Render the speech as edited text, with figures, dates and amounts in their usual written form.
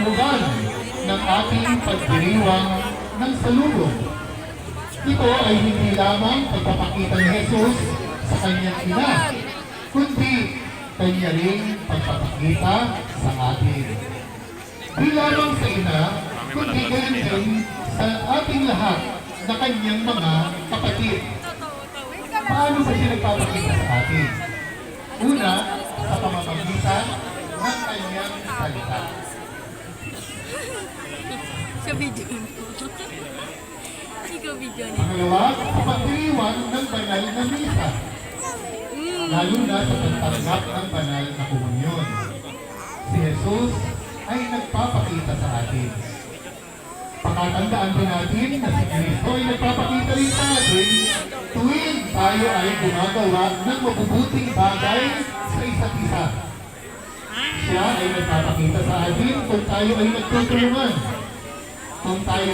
kahulugan ng ating pagdiriwang ng salubong. Ito ay hindi lamang pagpapakita ni Jesus sa kanyang ina, kundi kanya ring pagpapakita sa atin. Di lamang sa ina, kundi gayon din sa ating lahat na kanyang mga kapatid. Paano ba siya nagpapakita sa atin? Una, sa pamamagitan ng kanyang salita. Sa video mo. Ikaw video niya. Pangalawa, sa pagdiriwang ng banal na misa. Lalo na sa pagtanggap ng banal na komunyon. Si Jesus ay nagpapakita sa atin. Pakatandaan din natin na si Kristo ay nagpapakita rin sa atin tuwing tayo ay gumagawa ng mabubuting bagay sa isa't isa. Siya ay nagpapakita sa atin kung tayo ay nagtutulungan, kung tayo